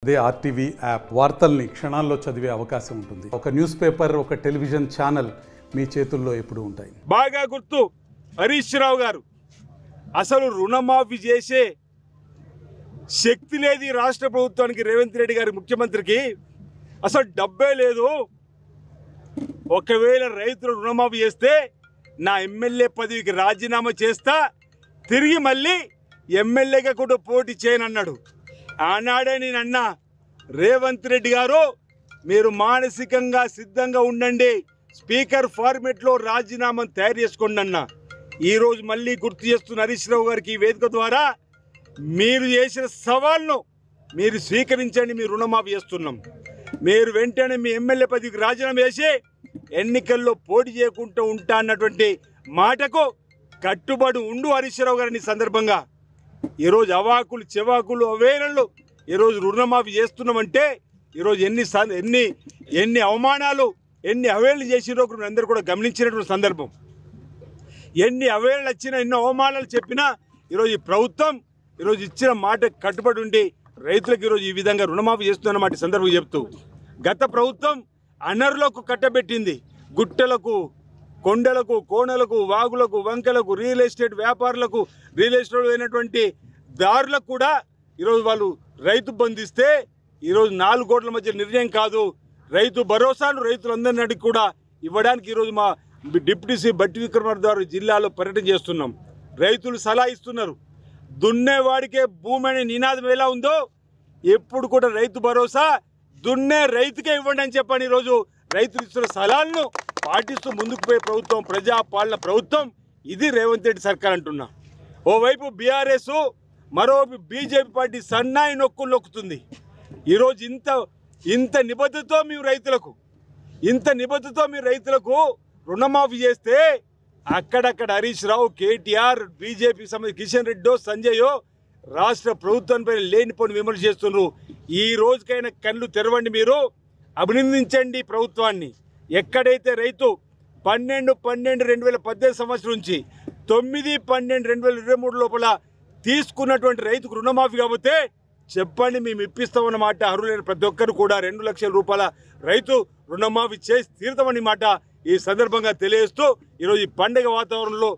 అదే RTV app వార్తల్ని క్షణాల్లో చదివే అవకాశం ఉంటుంది. ఒక న్యూస్ పేపర్, ఒక టెలివిజన్ ఛానల్ మీ చేతుల్లో ఎప్పుడూ ఉంటాయి. బాగా గుర్తు హరీష్ రావు గారు, అసలు రుణమాఫీ చేసే శక్తి లేదు రాష్ట్ర ప్రభుత్వానికి, రేవంత్ రెడ్డి గారి ముఖ్యమంత్రికి అసలు డబ్బే లేదు. ఒకవేళ రైతులు రుణమాఫీ చేస్తే నా ఎమ్మెల్యే పదవికి రాజీనామా చేస్తా, తిరిగి మళ్ళీ ఎమ్మెల్యేగా కూడా పోటీ చేయనన్నాడు. ఆనాడే నేను అన్నా, రేవంత్ రెడ్డి గారు మీరు మానసికంగా సిద్ధంగా ఉండండి, స్పీకర్ ఫార్మెట్లో రాజీనామా తయారు చేసుకోండి అన్న. ఈరోజు మళ్ళీ గుర్తు చేస్తున్న హరీష్ రావు గారికి ఈ వేదిక ద్వారా మీరు చేసిన సవాల్ను మీరు స్వీకరించండి. మీరు రుణమాఫీ చేస్తున్నాం, మీరు వెంటనే మీ ఎమ్మెల్యే పదవికి రాజీనామా చేసి ఎన్నికల్లో పోటీ చేయకుండా ఉంటా అన్నటువంటి మాటకు కట్టుబడి ఉండు హరీష్ రావు గారిని. సందర్భంగా ఈరోజు అవాకులు చెవాకులు అవేరణలు ఈరోజు రుణమాఫీ చేస్తున్నామంటే ఈరోజు ఎన్ని అవమానాలు, ఎన్ని అవేళలు చేసిరో అందరూ కూడా గమనించినటువంటి సందర్భం. ఎన్ని అవేళలు వచ్చినా, ఎన్నో అవమానాలు చెప్పినా ఈరోజు ఈ ప్రభుత్వం ఈరోజు ఇచ్చిన మాట కట్టుబడి ఉండి రైతులకు ఈరోజు ఈ విధంగా రుణమాఫీ చేస్తున్నమాట సందర్భం చెప్తూ, గత ప్రభుత్వం అనరులకు కట్టబెట్టింది, గుట్టలకు, కొండలకు, కోణలకు, వాగులకు, వంకలకు, రియల్ ఎస్టేట్ వ్యాపారులకు, రియల్ ఎస్టేట్ అయినటువంటి దారులకు కూడా ఈరోజు వాళ్ళు రైతు బంధిస్తే ఈరోజు 4 కోట్ల మధ్య నిర్ణయం కాదు, రైతు భరోసాను రైతులందరినీ కూడా ఇవ్వడానికి ఈరోజు మా డిప్యూటీ సీ బట్టి విక్రమార్క గారు జిల్లాలో పర్యటన చేస్తున్నాం. రైతులు సలహా ఇస్తున్నారు, దున్నేవాడికే భూమి అనే నినాదం ఎలా ఉందో ఎప్పుడు కూడా రైతు భరోసా దున్నే రైతుకే ఇవ్వండి అని చెప్పని ఈరోజు రైతులు ఇస్తున్న సలహాలను పాటిస్తూ ముందుకు పోయే ప్రభుత్వం, ప్రజాపాలన ప్రభుత్వం ఇది రేవంత్ రెడ్డి సర్కార్ అంటున్నా. ఓవైపు బీఆర్ఎస్, మరోవైపు బీజేపీ పార్టీ సన్నాయి నొక్కులు నొక్కుతుంది. ఈరోజు ఇంత నిబద్ధతతో మీరు రైతులకు రుణమాఫీ చేస్తే అక్కడక్కడ హరీష్ రావు, కేటీఆర్, బీజేపీ సంబంధించి కిషన్ రెడ్డో, సంజయో రాష్ట్ర ప్రభుత్వంపై లేనిపోని విమర్శ చేస్తున్నారు. ఈ రోజుకైనా కళ్ళు తెరవండి, మీరు అభినందించండి ప్రభుత్వాన్ని. ఎక్కడైతే రైతు 12/12/2018 సంవత్సరం నుంచి 9/12/2023 లోపల తీసుకున్నటువంటి రైతుకు రుణమాఫీ కాకపోతే చెప్పండి, మేము ఇప్పిస్తామన్న మాట. అర్హులైన ప్రతి ఒక్కరు కూడా 2 లక్షల రూపాయల రైతు రుణమాఫీ చేసి తీరుతామని మాట ఈ సందర్భంగా తెలియజేస్తూ ఈరోజు ఈ పండుగ వాతావరణంలో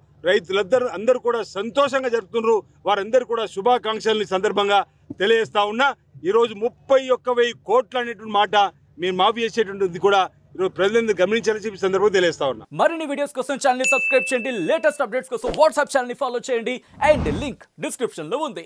అందరూ కూడా సంతోషంగా జరుపుతున్నారు. వారందరూ కూడా శుభాకాంక్షల్ని సందర్భంగా తెలియజేస్తా ఉన్నా. ఈరోజు 31,000 కోట్లు అనేటువంటి మాట మీరు మాఫీ చేసేటువంటిది కూడా ఈరోజు ప్రజలందరూ గమనించాలని చెప్పి సందర్భంగా తెలియజేస్తా ఉన్నా. మరిన్ని వీడియోస్ కోసం ఛానల్ సబ్స్క్రైబ్ చేయండి, లేటెస్ట్ అప్డేట్స్ కోసం వాట్సాప్ ఛానల్ ఫాలో చేయండి, అండ్ లింక్ డిస్క్రిప్షన్ లో ఉంది.